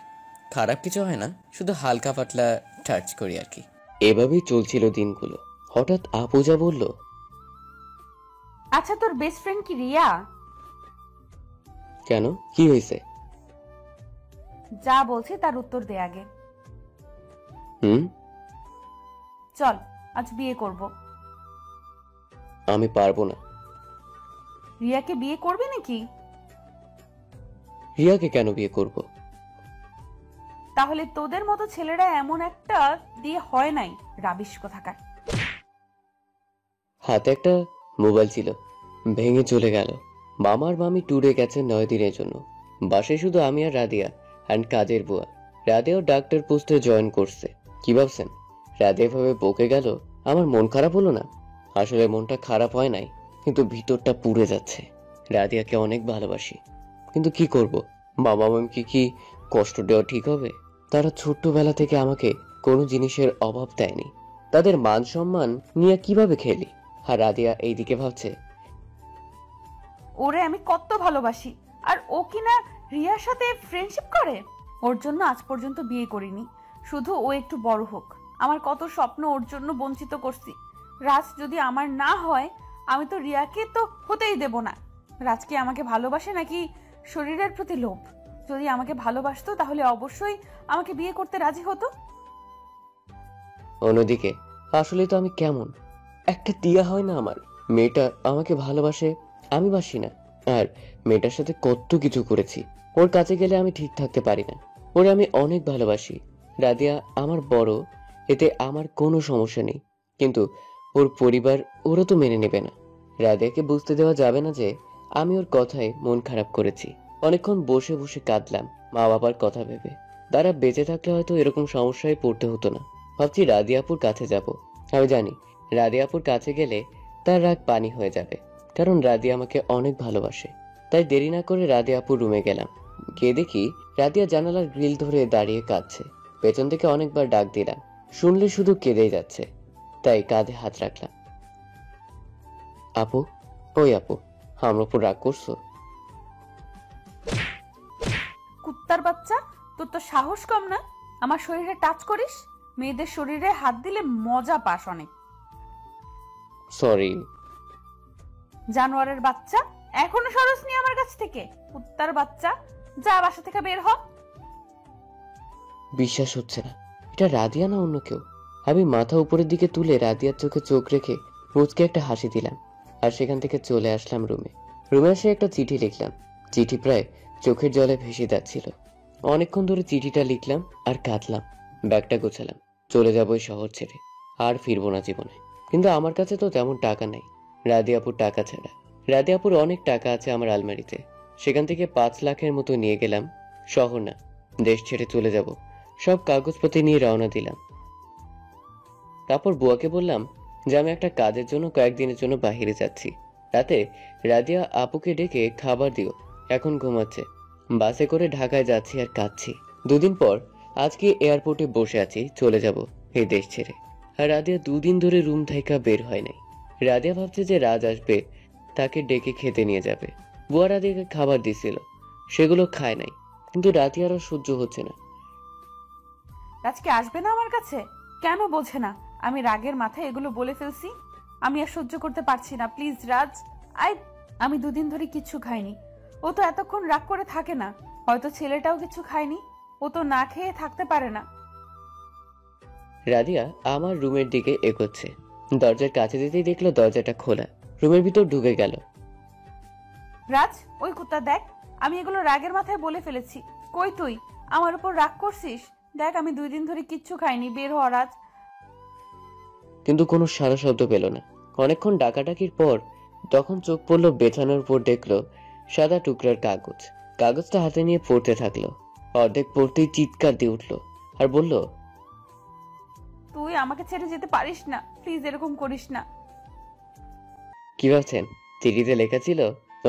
খারাপ কিছু হয় না, শুধু হালকা পাতলা টাচ করি আর কি। এভাবেই চলছিল দিনগুলো। হঠাৎ আপু যা বলল, আচ্ছা, তোর বেস্ট ফ্রেন্ড কি রিয়া? কেন, কি হয়েছে? যা বলছি তার উত্তর দে আগে। হুম, চল, আজ বিয়ে করব। আমি পারবো না। রিয়াকে বিয়ে করবি নাকি? রিয়াকে কেন বিয়ে করব? তাহলে তোদের মতো ছেলেরা এমন একটা দিয়ে হয় নাই, রাবিশ কোথাকার। হাতে একটা মোবাইল ছিল, ভেঙে চলে গেল। মামার মামি ট্যুরে গেছে 9 দিনের জন্য। বাসায় শুধু আমি আর রাদিয়া অ্যান্ড কাজের বুয়া। রাদিয়াও ডাক্তার পোস্টে জয়েন করছে। কি ভাবছেন রাদিয়া ভাবে বকে গেল? আমার মন খারাপ হলো না? আসলে মনটা খারাপ হয় নাই, কিন্তু ভিতরটা পুড়ে যাচ্ছে। রাদিয়াকে অনেক ভালোবাসি, কিন্তু কি করব? মামা মামিকে কি কষ্ট দেওয়া ঠিক হবে? তারা ছোট্টবেলা থেকে আমাকে কোনো জিনিসের অভাব দেয়নি। তাদের মান সম্মান নিয়ে কিভাবে খেলি? আর রাদিয়া এইদিকে ভাবছে, ওরে আমি কত ভালোবাসি, আর ও কিনা রিয়ার সাথে ফ্রেন্ডশিপ করে। ওর জন্য আজ পর্যন্ত বিয়ে করিনি, শুধু ও একটু বড় হোক। আমার কত স্বপ্ন ওর জন্য বঞ্চিত করছি। রাজ যদি আমার না হয়, আমি তো রিয়াকে তো হতেই দেব না। রাজ কি আমাকে ভালোবাসে নাকি শরীরের প্রতি লোভ? যদি আমাকে ভালোবাসতো তাহলে অবশ্যই আমাকে বিয়ে করতে রাজি হতো। অন্যদিকে আসলে তো আমি কেমন একটা টিয়া হয় না আমার। মেয়েটা আমাকে ভালোবাসে, আমি বাসি না। আর মেয়েটার সাথে কত কিছু করেছি। ওর কাছে গেলে আমি ঠিক থাকতে পারি না। ওরে আমি অনেক ভালোবাসি। রাদিয়া আমার বড়, এতে আমার কোনো সমস্যা নেই, কিন্তু ওর পরিবার ওরা তো মেনে নেবে না। রাদিয়াকে বুঝতে দেওয়া যাবে না যে আমি ওর কথায় মন খারাপ করেছি। অনেকক্ষণ বসে বসে কাঁদলাম মা বাবার কথা ভেবে। তারা বেঁচে থাকলে হয়তো এরকম সমস্যায় পড়তে হতো না। ভাবছি রাদিয়াপুর কাছে যাব। আমি জানি রাদিয়াপুর কাছে গেলে তার রাগ পানি হয়ে যাবে, কারণ রাদিয়া আমাকে অনেক ভালোবাসে। তাই দেরি না করে রাদিয়াপুর রুমে গেলাম। গিয়ে দেখি রাদিয়া জানালার গ্রিল ধরে দাঁড়িয়ে কাঁদছে। পেছন থেকে অনেকবার ডাক দিলাম, শুনলে শুধু কেঁদেই যাচ্ছে। তাই কাঁধে হাত রাখলাম। আপু, ওই আপু, আমার উপর রাগ করছো? কুত্তার বাচ্চা, তোর তো সাহস কম না? আমার শরীরে টাচ করিস? মেয়েদের শরীরে হাত দিলে মজা পাস অনেক। সরি। জানোয়ারের বাচ্চা, এখনো সরস নি আমার কাছ থেকে? কুত্তার বাচ্চা, যা বাসা থেকে বের হ। বিশ্বাস হচ্ছে না, এটা রাদিয়া না অন্য কেউ। আমি মাথা উপরের দিকে তুলে রাদিয়ার চোখে চোখ রেখে মুচকে একটা হাসি দিলাম, আর সেখান থেকে চলে আসলাম রুমে। রুমে এসে একটা চিঠি লিখলাম। চিঠি প্রায় চোখের জলে ভেসে যাচ্ছিল। অনেকক্ষণ ধরে চিঠিটা লিখলাম আর কাঁদলাম। ব্যাগটা গোছালাম, চলে যাবো এই শহর ছেড়ে। আর ফিরবো না জীবনে। কিন্তু আমার কাছে তো তেমন টাকা নেই, রাদিয়াপুর টাকা ছাড়া। রাদিয়াপুর অনেক টাকা আছে আমার আলমারিতে, সেখান থেকে 5 লাখের মতো নিয়ে গেলাম। শহর না, দেশ ছেড়ে চলে যাব। সব কাগজপত্র নিয়ে রওনা দিলাম। তারপর বুয়াকে বললাম যে আমি একটা কাজের জন্য কয়েকদিনের জন্য বাইরে যাচ্ছি। রাতে রাদিয়া আপুকে ডেকে খাবার দিও, এখন ঘুমাচ্ছে। বাসে করে ঢাকায় যাচ্ছি আর কাঁদছি। 2 দিন পর আজকে এয়ারপোর্টে বসে আছি, চলে যাব এই দেশ ছেড়ে। আর রাদিয়া 2 দিন ধরে রুম থেকে বের হয় নাই। রাদিয়া ভাবছে যে রাজ আসবে, তাকে ডেকে খেতে নিয়ে যাবে। বুয়া রাদিয়াকে খাবার দিছিল, সেগুলো খায় নাই, কিন্তু রাদিয়ার আর সহ্য হচ্ছে না। রাজকে আসবে না আমার কাছে? কেন বোঝে না? আমি রাগের মাথায় এগুলো বলে ফেলছি। আমি আর সহ্য করতে পারছি না, প্লিজ রাজ। আমি 2 দিন ধরে কিচ্ছু খাইনি। ও তো এতক্ষণ রাগ করে থাকে না। হয়তো ছেলেটাও কিছু খায়নি, ও তো না খেয়ে থাকতে পারে না। রাদিয়া আমার রুমের দিকে এগোচ্ছে। দরজার কাছে যেতেই দেখলো দরজাটা খোলা। রুমের ভিতর ঢুকে গেল। রাজ, ওই কুত্তা দেখ, আমি এগুলো রাগের মাথায় বলে ফেলেছি। কই তুই? আমার উপর রাগ করছিস? দেখ, আমি 2 দিন ধরে কিচ্ছু খাইনি। বের হ রাজ। কিন্তু কোনো সারা শব্দ পেল না। অনেকক্ষণ ডাকাডাকির পর তখন চোখ পড়লো বেছানোর উপর, দেখলো সাদা টুকরার কাগজ। কাগজটা হাতে নিয়ে পড়তে থাকলো। অর্ধেক পড়তেই চিৎকার দিয়ে উঠলো আর বলল, তুই আমাকে ছেড়ে যেতে পারিস না, প্লিজ এরকম করিস না। কি ভাবছেন চিঠিতে লেখা ছিল,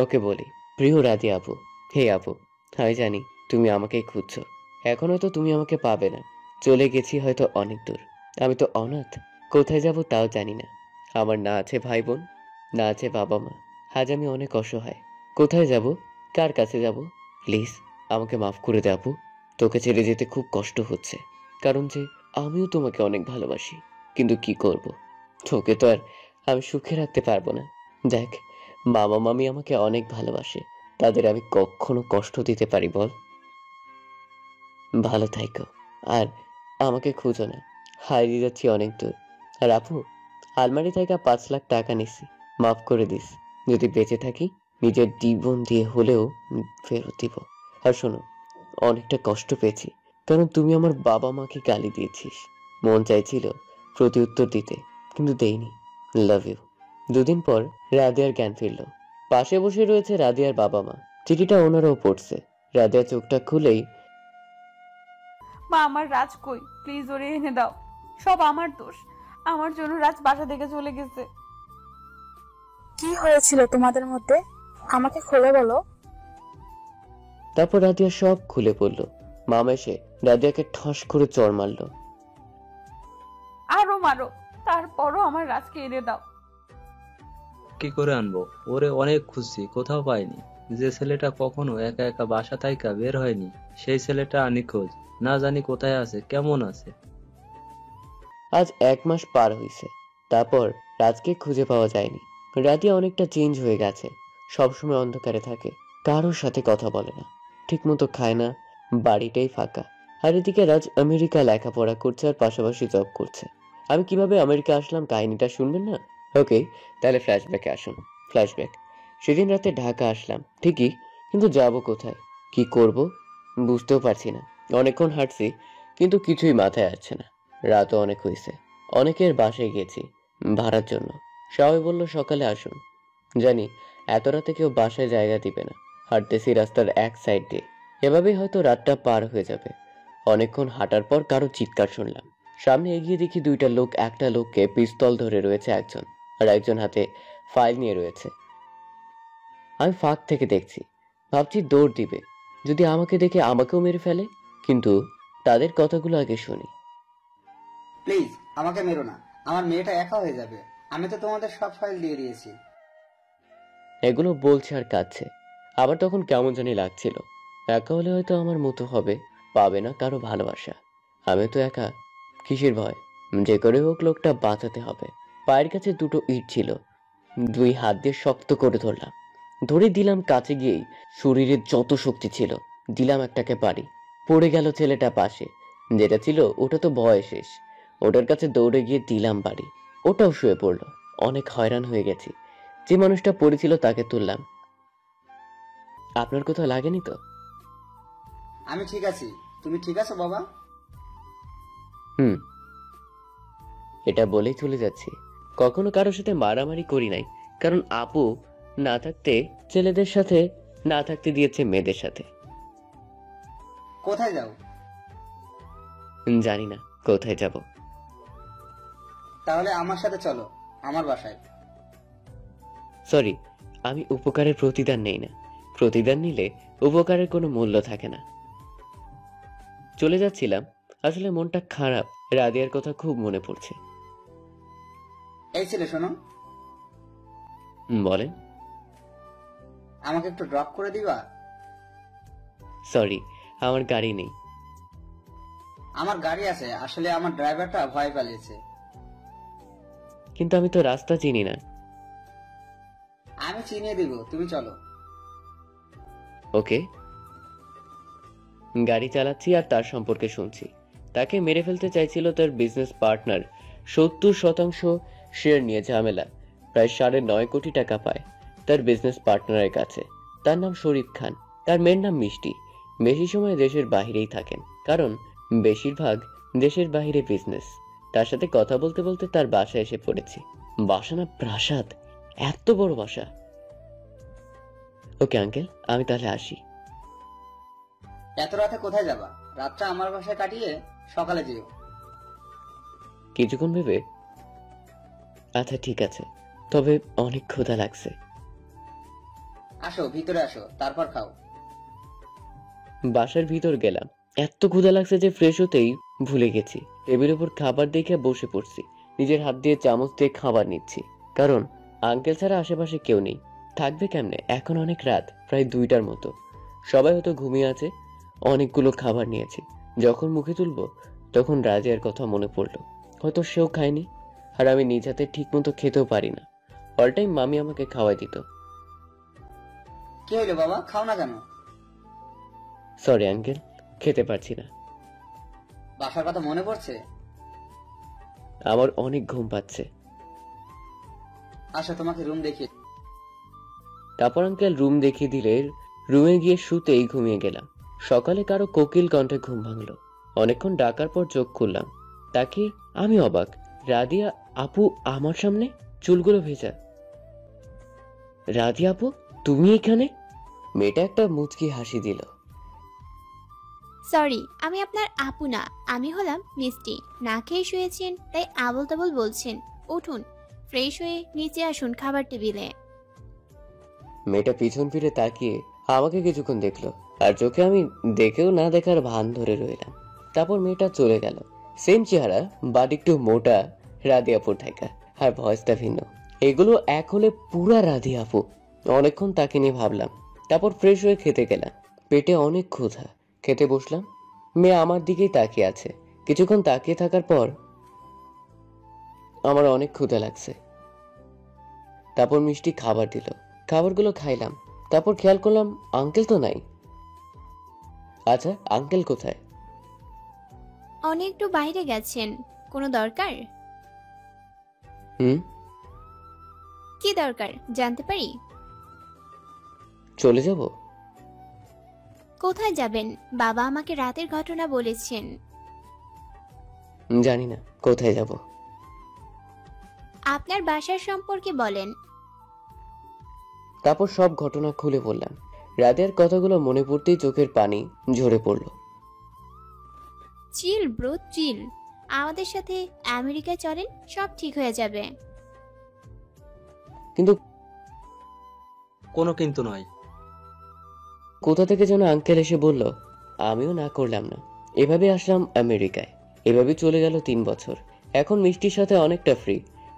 ওকে বলি, প্রিয় রাধি আপু, হে আপু, আমি জানি তুমি আমাকেই খুঁজছো। এখন হয়তো তুমি আমাকে পাবে না, চলে গেছি হয়তো অনেক দূর। আমি তো অনাথ, কোথায় যাব তাও জানি না। আমার না আছে ভাই বোন, না আছে বাবা মা। আজ আমি অনেক অসহায়, কোথায় যাব, কার কাছে যাব? প্লিজ আমাকে মাফ করে দে আপু, তোকে ছেড়ে যেতে খুব কষ্ট হচ্ছে, কারণ যে আমিও তোমাকে অনেক ভালোবাসি। কিন্তু কি করব, তোকে তো আর আমি সুখে রাখতে পারবো না। দেখ, মামা মামি আমাকে অনেক ভালোবাসে, তাদের আমি কখনো কষ্ট দিতে পারি বল? ভালো থাইকো, আর আমাকে খুঁজো না, হারিয়ে যাচ্ছি অনেক দূর। আর আপু, আলমারি থেকে 5 লাখ টাকা নিছি, মাফ করে দিস। যদি বেঁচে থাকি নিজের জীবন দিয়ে হলেও ফেরত দিব। আর শোনো, অনেকটা কষ্ট পেয়েছি, কারণ তুমি আমার বাবা মাকে গালি দিয়েছিস। মন চাইছিল প্রতি উত্তর দিতে, কিন্তু দেইনি। Love you. 2 দিন পর রাদিয়ার জ্ঞান ফিরল। পাশে বসে রয়েছে রাদিয়ার বাবা মা, চিঠিটা ওনারাও পড়ছে। রাদিয়া চোখটা খুলেই, মা, আমার রাজ কই? প্লিজ ওরে এনে দাও। সব আমার দোষ, আমার জন্য রাজ বাসা থেকে চলে গেছে। কি হয়েছিল তোমাদের মধ্যে? আমাকে খুলে বলো। তারপর রাদিয়া সব খুলে পড়ল। মামা এসে রাদিয়াকে ঠস করে চড় মারল। আরো মারো, তারপরও আমার রাজকে এনে দাও। কি করে আনবো? ওরে অনেক খুঁজছি, কোথাও পাইনি। যে ছেলেটা কখনো একা একা বাসা থাইকা বের হয়নি, সেই ছেলেটা নিখোঁজ। না জানি কোথায় আছে, কেমন আছে। আজ 1 মাস পার হইছে, তারপর রাজকে খুঁজে পাওয়া যায়নি। রাদিয়া অনেকটা চেঞ্জ হয়ে গেছে, সবসময় অন্ধকারে থাকে, কারোর সাথে কথা বলে না, ঠিকমতো খায় না, বাড়িটাই ফাঁকা। আর এদিকে রাজ আমেরিকা লেখাপড়া করছে আর পাশাপাশি জব করছে। আমি কিভাবে আমেরিকা আসলাম কাহিনীটা শুনবেন না? ওকে, তাহলে ফ্ল্যাশব্যাকে আসুন। ফ্ল্যাশব্যাক। সেদিন রাতে ঢাকা আসলাম ঠিকই, কিন্তু যাব কোথায়, কি করব বুঝতেও পারছি না। অনেকক্ষণ হাঁটছি, কিন্তু কিছুই মাথায় আসছে না। রাতও অনেক হয়েছে, অনেকের বাসায় গেছি ভাড়ার জন্য। সবাই বলল সকালে আসুন। জানি এত রাতে কেউ বাসায় জায়গা দিবে না। হাঁটতেছি রাস্তার এক সাইড দিয়ে, এভাবেই হয়তো রাতটা পার হয়ে যাবে। অনেকক্ষণ হাঁটার পর কারো চিৎকার শুনলাম। সামনে এগিয়ে দেখি 2টা লোক, একটা লোককে পিস্তল ধরে রয়েছে একজন, আর একজন হাতে ফাইল নিয়ে রয়েছে। আমি ফাঁক থেকে দেখছি, ভাবছি দৌড় দিবে, যদি আমাকে দেখে আমাকেও মেরে ফেলে। কিন্তু তাদের কথাগুলো আগে শুনি। প্লিজ আমাকে মেরো না, আমার মেয়েটা একা হয়ে যাবে। আমি তো তোমাদের সব ফাইল দিয়ে দিয়েছি। এগুলো বলছে আর কাঁদছে। আবার তখন কেমন জানি লাগছিল, একা হলে হয়তো আমার মতো হবে, পাবে না কারো ভালোবাসা। আমি তো একা, কিসের ভয়? যে করে হোক লোকটা বাঁচাতে হবে। পায়ের কাছে 2টো ইট ছিল, 2 হাত দিয়ে শক্ত করে ধরলাম, ধরে দিলাম কাছে গিয়েই। শরীরের যত শক্তি ছিল দিলাম একটাকে বাড়ি। পড়ে গেল ছেলেটা পাশে, যেটা ছিল ওটা তো ভয় শেষ। ওটার কাছে দৌড়ে গিয়ে দিলাম বাড়ি, ওটাও শুয়ে পড়লো। অনেক হয়রান হয়ে গেছি। যে মানুষটা পড়েছিল তাকে তুললাম। আপনার কোথাও লাগেনি তো? আমি ঠিক আছি, তুমি ঠিক আছো বাবা? হুম, এটা বলেই চলে যাচ্ছি। কখনো কারোর সাথে মারামারি করি নাই, কারণ আপু না থাকতে ছেলেদের সাথে, না থাকতে দিয়েছে মেয়েদের সাথে। কোথায় যাও? জানি না কোথায় যাব। তাহলে আমার সাথে চলো, আমার বাসায়। সরি, আমি উপকারের প্রতিদান নেই না। প্রতিদান নিলে উপকারের কোনো মূল্য থাকে না। চলে যাচ্ছিলাম, আসলে মনটা খারাপ, রাদিয়ার কথা খুব মনে পড়ছে। এই ছেলে শোনো, বলেন। আমাকে একটু ড্রপ করে দিবা? সরি, আমার গাড়ি নেই। আমার গাড়ি আছে, আসলে আমার ড্রাইভারটা ভয় পালিয়েছে। কিন্তু আমি তো রাস্তা চিনি না। আমি চিনিয়ে দিব, তুমি চলো। ওকে। গাড়ি চালাচ্ছি আর তার সম্পর্কে শুনছি। তাকে মেরে ফেলতে চাইছিল তার বিজনেস পার্টনার, 70% শেয়ার নিয়ে ঝামেলা। প্রায় 9.5 কোটি টাকা পায় তার বিজনেস পার্টনারের কাছে। তার নাম শরীফ খান, তার মেয়ের নাম মিষ্টি। বেশি সময় দেশের বাইরেই থাকেন, কারণ বেশিরভাগ দেশের বাইরে বিজনেস। তার সাথে কথা বলতে বলতে তার বাসায় এসে পড়েছি। বাসা না প্রাসাদ, এত বড় বাসা। ওকে আঙ্কেল, আমি তাহলে আসি। এত রাতে কোথায় যাবা? রাতটা আমার বাসায় কাটিয়ে সকালে যেও। কিছুক্ষণ ভেবে, আচ্ছা ঠিক আছে, তবে অনেক ক্ষুধা লাগছে। আসো ভিতরে আসো, তারপর খাও। বাসার ভিতর গেলাম। এত ক্ষুধা লাগছে যে ফ্রেশ হতেই ভুলে গেছি। টেবিলের উপর খাবার দেখে বসে পড়ছি। নিজের হাত দিয়ে চামচ দিয়ে খাবার নিচ্ছি, কারণ আঙ্কেল ছাড়া আশেপাশে কেউ নেই। থাকবে কেমনে? এখন অনেক রাত, প্রায় 2টার মতো। সবাই হয়তো ঘুমিয়ে আছে। অনেকগুলো খাবার নিয়েছি। যখন মুখে তুলবো তখন রাজিয়ার কথা মনে পড়লো। হয়তো সেও খায়নি, আর আমি নিজ হাতে ঠিক মতো খেতেও পারি না। অল টাইম মামি আমাকে খাওয়াই দিত। কি হইলো বাবা, খাও না কেন? সরি আঙ্কেল, খেতে পারছি না। বাসার কথা মনে পড়ছে? আমার অনেক ঘুম পাচ্ছে। আসো তোমাকে রুম দেখিয়ে। তারপর আঙ্কেল রুম দেখিয়ে দিলে রুমে গিয়ে শুতেই ঘুমিয়ে গেলাম। সকালে কারো কোকিল কণ্ঠে ঘুম ভাঙলো। অনেকক্ষণ ডাকার পর চোখ খুললাম। তাকে আমি অবাক, রাদিয়া আপু আমার সামনে, চুলগুলো ভেজা। রাদিয়া আপু, তুমি এখানে? মেয়েটা একটা মুচকি হাসি দিল। সরি, আমি আপনার আপু না, আমি হলাম মিষ্টি। না খেয়ে শুয়েছেন তাই আবল তাবল বলছেন। উঠুন, ফ্রেশ হয়ে নিচে আসুন খাবার টেবিলে। মেয়েটা পিছন ফিরে তাকিয়ে আমাকে কিছুক্ষণ দেখলো, আর চোখে আমি দেখেও না দেখার ভান ধরে রইলাম। তারপর মেয়েটা চলে গেল। সেম চেহারা, বাট একটু মোটা, রাদিয়াপুর থাকা, আর ভয়েসটা ভিন্ন। এগুলো এক হলে পুরা রাদিয়াপু। অনেকক্ষণ তাকে নিয়ে ভাবলাম। তারপর ফ্রেশ হয়ে খেতে গেলাম। পেটে অনেক ক্ষুধা। খেতে বসলাম। মেয়ে আমার দিকেই তাকিয়ে আছে। কিছুক্ষণ তাকিয়ে থাকার পর আমার অনেক ক্ষুধা লাগছে। তারপর মিষ্টি খাবার দিল। খাবারগুলো খাইলাম। তারপর খেয়াল করলাম আঙ্কেল তো নাই। আচ্ছা, আঙ্কেল কোথায়? অনেক একটু বাইরে গেছেন। কোনো দরকার? হুম, কি দরকার জানতে পারি? চলে যাব। কোথায় যাবেন? বাবা আমাকে রাতের ঘটনা বলেছেন। জানি না কোথায় যাব। আপনার বাসার সম্পর্কে বলেন। তারপর সব ঘটনা খুলে বললাম। রাতের কথাগুলো মনে পড়তেই চোখের পানি ঝরে পড়লো। চিল ব্রো, চিল। আমাদের সাথে আমেরিকায় চলেন, সব ঠিক হয়ে যাবে। কিন্তু কোনো কিন্তু নয়। কোথা থেকে যেন আঙ্কেল এসে বলল। আমিও না করলাম না। এভাবে আসলাম আমেরিকায়। এভাবে চলে গেল 3 বছর। এখন মিষ্টির সাথে অনেকটা ফ্রি,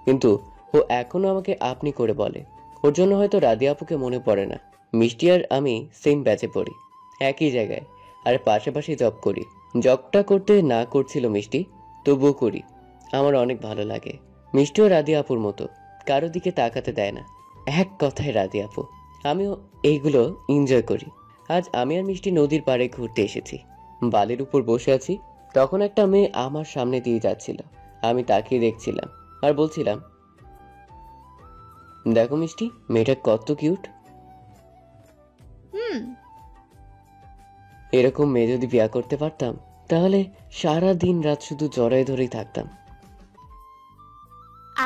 কিন্তু ও এখনো আমাকে আপনি করে বলে। ওর জন্য হয়তো রাদিয়া আপুকে মনে পড়ে না। মিষ্টি আর আমি সেম ব্যাচে পড়ি, একই জায়গায়, আর পাশাপাশি জব করি। জবটা করতে না করছিল মিষ্টি, তবুও করি। আমার অনেক ভালো লাগে। মিষ্টিও রাদিয়া আপুর মতো, কারো দিকে তাকাতে দেয় না। এক কথায় রাদিয়া আপু। আমিও এইগুলো এনজয় করি। আজ আমি আর মিষ্টি নদীর পাড়ে ঘুরতে এসেছি। বালির উপর বসে আছি। তখন একটা মেয়ে আমার সামনে দিয়ে যাচ্ছিল। আমি তাকিয়ে দেখছিলাম আর বলছিলাম, দেখো মিষ্টি, মেয়েটা কত কিউট। হুম। এরকম মেয়ে যদি বিয়ে করতে পারতাম, তাহলে সারা দিন রাত শুধু জড়ায় ধরেই থাকতাম।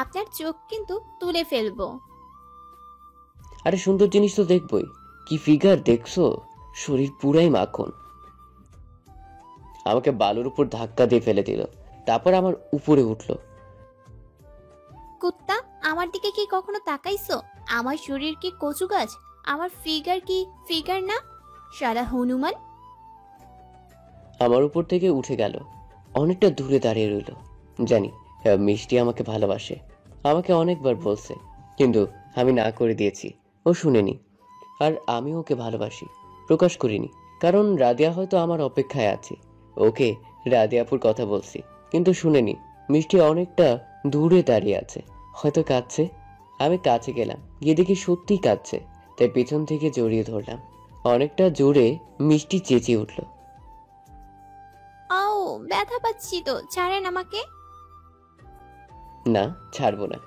আপনার চোখ কিন্তু তুলে ফেলবো। আরে সুন্দর জিনিস তো দেখবই। কি ফিগার দেখছো? শরীর পুরাই মাখন। আমাকে বালুর উপর ধাক্কা দিয়ে ফেলে দিল। তারপর আমার উপরে উঠলো। কুত্তা, আমার দিকে কি কখনো তাকাইছো? আমার শরীর কি কচু গাছ? আমার ফিগার কি ফিগার না? শালা হনুমান। আমার উপর থেকে উঠে গেল। অনেকটা দূরে দাঁড়িয়ে রইল। জানি মিষ্টি আমাকে ভালোবাসে। আমাকে অনেকবার বলছে, কিন্তু আমি না করে দিয়েছি। ও শুনেনি। আর আমি ওকে ভালোবাসি, প্রকাশ করিনি, কারণ রাদিয়া হয়তো আমার অপেক্ষায় আছে। ওকে রাদিয়াপুর কথা বলছি, কিন্তু শুনেনি। মিষ্টি অনেকটা দূরে দাঁড়িয়ে আছে, হয়তো কাঁদছে। আমি কাছে গেলাম, গিয়ে দেখি সত্যিই কাঁদছে। তাই পেছন থেকে জড়িয়ে ধরলাম। অনেকটা জোরে মিষ্টি চেঁচিয়ে উঠল। ও, ব্যথা পাচ্ছি তো, ছাড়েন আমাকে। না, ছাড়বো না।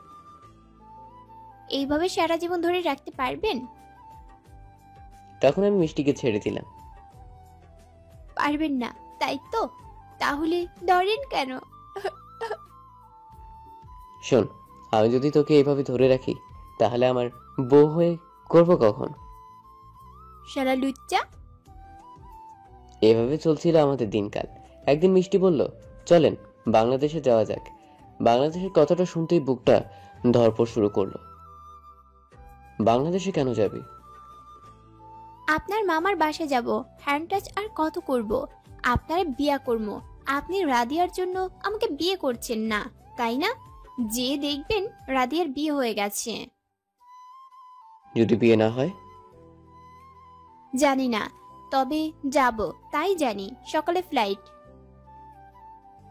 এইভাবে সারা জীবন ধরে রাখতে পারবেন? তখন আমি মিষ্টিকে ছেড়ে দিলাম। পারবেন না, তাই তো? তাহলে ধরেন কেন? শোন, আমি যদি তোকে এইভাবে ধরে রাখি, তাহলে আমার বউ হয়ে করবো কখন? শালা লুচ্চা। এভাবে চলছিল আমাদের দিনকাল। একদিন মিষ্টি বলল, চলেন বাংলাদেশে যাওয়া যাক। বাংলাদেশের কথাটা শুনতেই বুকটা ধড়ফড় শুরু করলো। বাংলাদেশে কেন যাবি? আপনার মামার বাসায় যাব, হ্যান্ড টাচ আর কত করব। আপনার বিয়া করব। আপনি রাদিয়ার জন্য আমাকে বিয়ে করছেন না, তাই না? যে দেখবেন রাদিয়ার বিয়ে হয়ে গেছে। যদি বিয়ে না হয়? জানি না, তবে যাব, তাই জানি সকালে ফ্লাইট।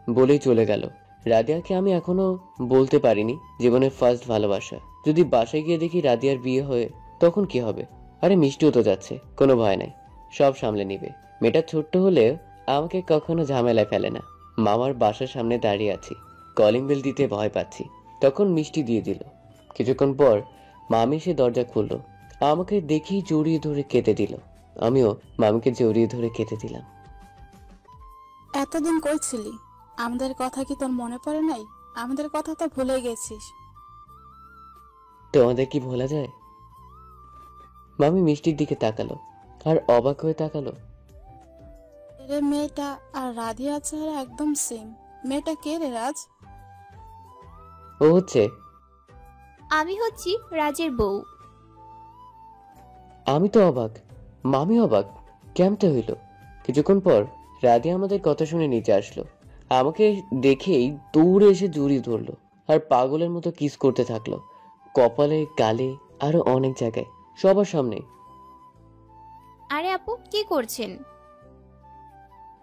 বলেই চলে গেল। রাদিয়াকে আমি এখনো বলতে পারিনি জীবনের ফার্স্ট ভালোবাসা। যদি বাসায় গিয়ে দেখি রাদিয়ার বিয়ে হয়ে, তখন কি হবে? আরে মিষ্টিও তো যাচ্ছে, কোনো ভয় নাই, সব সামলে নিবে। মেয়েটা ছোট্ট হলেও আমাকে কখনো ঝামেলায় ফেলে না। মামার বাসার সামনে দাঁড়িয়ে আছি, কলিং বেল দিতে ভয় পাচ্ছি, তখন মিষ্টি দিয়ে দিল। কিছুক্ষণ পর মামি এসে দরজা খুললো, আমাকে দেখেই জড়িয়ে ধরে কেঁদে দিল। আমিও মামিকে জড়িয়ে ধরে কেঁদে দিলাম। এতদিন কই ছিলি? আমাদের কথা কি তোর মনে পড়ে নাই? আমাদের কথা তো ভুলে গেছিস। তোমাদের কি ভোলা যায়? মামি মিষ্টির দিকে তাকালো আর অবাক হয়ে তাকালো। রে মেয়েটা আর রাধিয়া চেহারা একদম সেম। মেয়েটা কে রে রাজ? ও হচ্ছে, আমি হচ্ছি রাজের বউ। আমি তো অবাক, মামি অবাক, কেমতে হইল? কিছুক্ষণ পর রাধিয়া আমাদের কথা শুনে নিচে আসলো। আমাকে দেখেই দৌড়ে এসে জড়িয়ে ধরলো আর পাগলের মতো কিস করতে থাকলো, কপালে, গালে, আরো অনেক জায়গায়, সবার সামনে। আরে আপু, কি করছেন?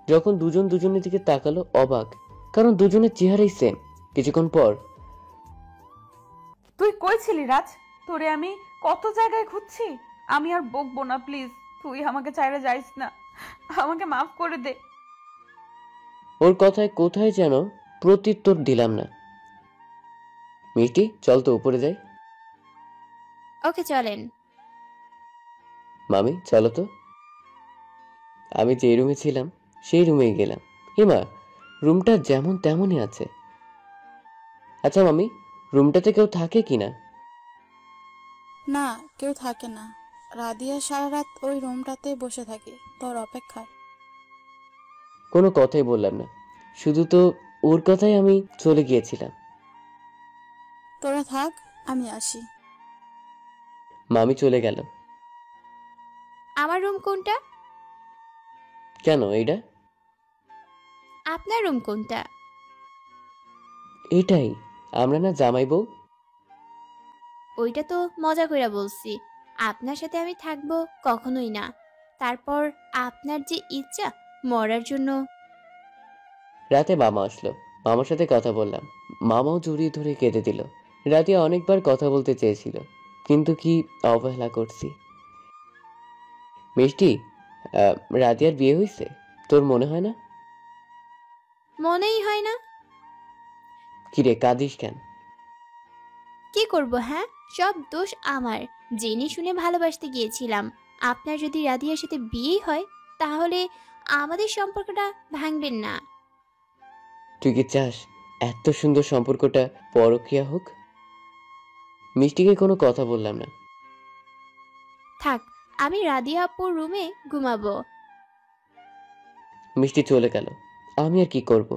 যখন দুজন দুজনের দিকে তাকালো অবাক, কারণ দুজনের চেহারাই সেম। কিছুক্ষণ পর, তুই কই ছিলি রাজ? তোরে আমি কত জায়গায় খুঁজছি। আমি আর বকবো না, প্লিজ তুই আমাকে চাইরে যাইস না, আমাকে মাফ করে দে। ওর কথায় কোথায় যেন প্রত্যুত্তর দিলাম না। মিষ্টি, চল তো উপরে যাই। ওকে, চলেন। মামি চলো তো। আমি যে রুমে ছিলাম সেই রুমেই গেলাম। হিমা, রুমটা যেমন তেমনই আছে। আচ্ছা মামি, রুমটাতে কেউ থাকে কিনা? না, কেউ থাকে না। রাধিয়া সারা রাত ওই রুমটাতে বসে থাকে তোর অপেক্ষায়। কোনো কথাই বললাম না, শুধু তো ওর কথাই আমি চলে গিয়েছিলাম। তোরা থাক, আমি আসি। মামি চলে গেল। আমার রুম কোনটা? কেন এইটা? আপনার রুম কোনটা? এটাই, আমরা না জামাই বউ? ওইটা তো মজা কইরা বলছি, আপনার সাথে আমি থাকবো কখনোই না। তারপর আপনার যে ইচ্ছা মরার জন্য। রাতে মামা আসলো, মামার সাথে কথা বললাম। মামাও জড়িয়ে ধরে কেঁদে দিল। রাতে অনেকবার কথা বলতে চেয়েছিল, কিন্তু কি অবহেলা করছি। মিষ্টি, রাদিয়ার বিয়ে হয়েছে, তোর মনে হয় না? মনেই হয় না। কিরে কাঁদিস কেন? কি করব, হ্যাঁ? সব দোষ আমার। জেনে শুনে ভালোবাসতে গিয়েছিলাম। আপনার যদি রাদিয়ার সাথে বিয়ে হয়, তাহলে আমাদের সম্পর্কটা ভাঙবেন না। তুই কি চাস এত সুন্দর সম্পর্কটা পরকীয়া হোক? মিষ্টিকে কোনো কথা বললাম না। থাক, আমি রাদিয়া আপুর রুমে ঘুমাবো। মিষ্টি চলে গেল। আমি আর কি করব?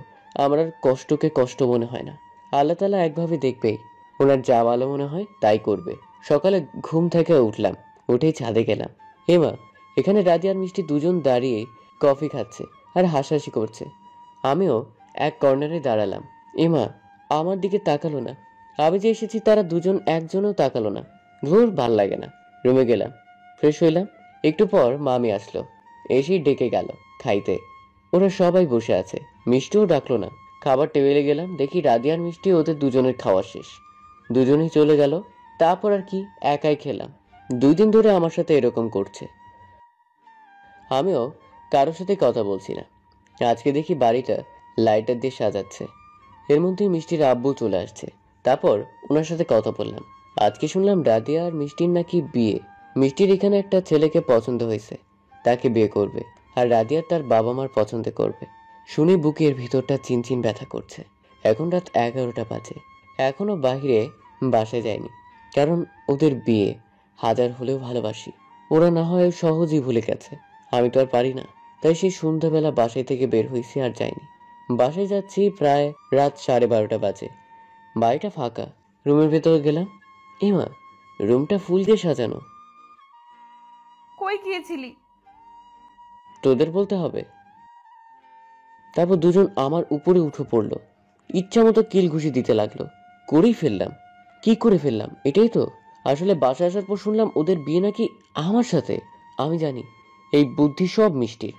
আমার আর কষ্টকে কষ্ট মনে হয় না। আল্লাহ তাআলা একভাবে দেখবেই, ওনার যা ভালো মনে হয় তাই করবে। সকালে ঘুম থেকে উঠলাম, উঠেই ছাদে গেলাম। হেমা, এখানে রাজি আর মিষ্টি দুজন দাঁড়িয়ে কফি খাচ্ছে আর হাসাহাসি করছে। আমিও এক কর্নারে দাঁড়ালাম। এমা আমার দিকে তাকালো না। আমি যে এসেছি তারা দুজন একজনও তাকালো না। ধুর, ভাল লাগে না। রুমে গেলাম, ফ্রেশ হইলাম। একটু পর মামি আসলো, এসেই ডেকে গেল খাইতে। ওরা সবাই বসে আছে, মিষ্টিও ডাকলো না। খাবার টেবিলে গেলাম, দেখি রাদিয়ার মিষ্টি ওদের দুজনের খাওয়া শেষ। দুজনেই চলে গেল। তারপর আর কি, একাই খেলাম। 2 দিন ধরে আমার সাথে এরকম করছে। আমিও কারোর সাথে কথা বলছি না। আজকে দেখি বাড়িটা লাইটার দিয়ে সাজাচ্ছে। এর মধ্যেই মিষ্টির আব্বু চলে আসছে। তারপর ওনার সাথে কথা বললাম। আজকে শুনলাম রাদিয়া আর মিষ্টির নাকি বিয়ে। মিষ্টির এখানে একটা ছেলেকে পছন্দ হয়েছে, তাকে বিয়ে করবে, আর রাদিয়া তার বাবা মার পছন্দ করবে। শুনে বুকের ভিতরটা চিনচিন ব্যথা করছে। এখন রাত 11টা বাজে, এখনো বাইরে বাসায় যায়নি, কারণ ওদের বিয়ে। হাজার হলেও ভালোবাসি, ওরা না হয় সহজেই ভুলে গেছে, আমি তো আর পারি না। তাই সেই সন্ধ্যাবেলা বাসায় থেকে বের হয়েছি, আর যাইনি। বাসায় যাচ্ছি প্রায় রাত 12:30 বাজে। বাড়িটা ফাঁকা। রুমের ভেতর গেলাম। এমা, রুমটা ফুল দিয়ে সাজানো। কই কই গিয়েছিলি? তোদের বলতে হবে? তারপর দুজন আমার উপরে উঠে পড়লো, ইচ্ছা মতো কিল ঘুষি দিতে লাগলো। করেই ফেললাম। কি করে ফেললাম এটাই তো। আসলে বাসায় আসার পর শুনলাম ওদের বিয়ে নাকি আমার সাথে। আমি জানি এই বুদ্ধি সব মিষ্টির।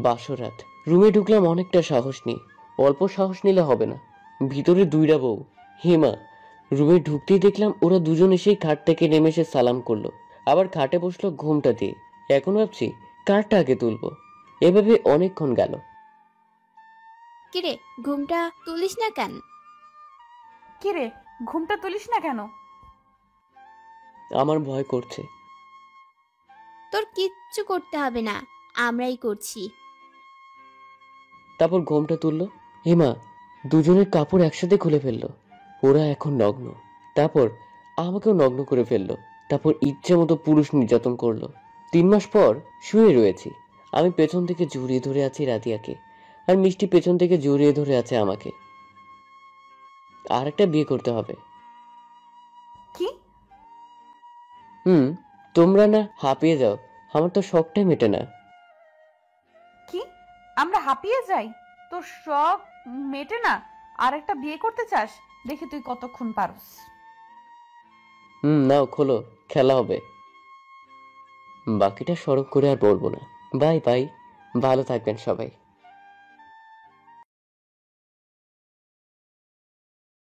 বাসরাত রুমে ঢুকলাম অনেকটা সাহস নিয়ে। অল্প সাহস নিলে হবে না, ভিতরে দুইটা বউ। হেমা, রুমে ঢুকতেই দেখলাম ওরা দুজন এসেই খাট থেকে নেমে এসে সালাম করলো, আবার খাটে বসলো ঘুমটা দিয়ে। এখন ভাবছি কারটা আগে তুলবো। এভাবে অনেকক্ষণ গেল। কিরে, ঘুমটা তুলিস না কেন? কিরে, ঘুমটা তুলিস না কেন? আমার ভয় করছে। তোর কিচ্ছু করতে হবে না, আমরাই করছি। তারপর ঘোমটা তুললো। হেমা দুজনের কাপড় একসাথে খুলে ফেললো। ওরা এখন নগ্ন। তারপর আমাকেও নগ্ন করে ফেললো। তারপর ইচ্ছে মতো পুরুষ নির্যাতন করলো। 3 মাস পর শুয়ে রয়েছি। আমি পেছন থেকে জড়িয়ে ধরে আছি রাদিয়াকে, আর মিষ্টি পেছন থেকে জড়িয়ে ধরে আছে আমাকে। আর একটা বিয়ে করতে হবে। কি? তোমরা না হাঁপিয়ে যাও, আমার তো শখটাই মেটে না। কি? আমরা হাঁপিয়ে যাই? তোর শখ মেটে না আর একটা বিয়ে করতে চাস? দেখি তুই কতক্ষণ পারস। নাও খোলো, খেলা হবে। বাকিটা সরব করে আর বলবো না। বাই বাই, ভালো থাকবেন সবাই।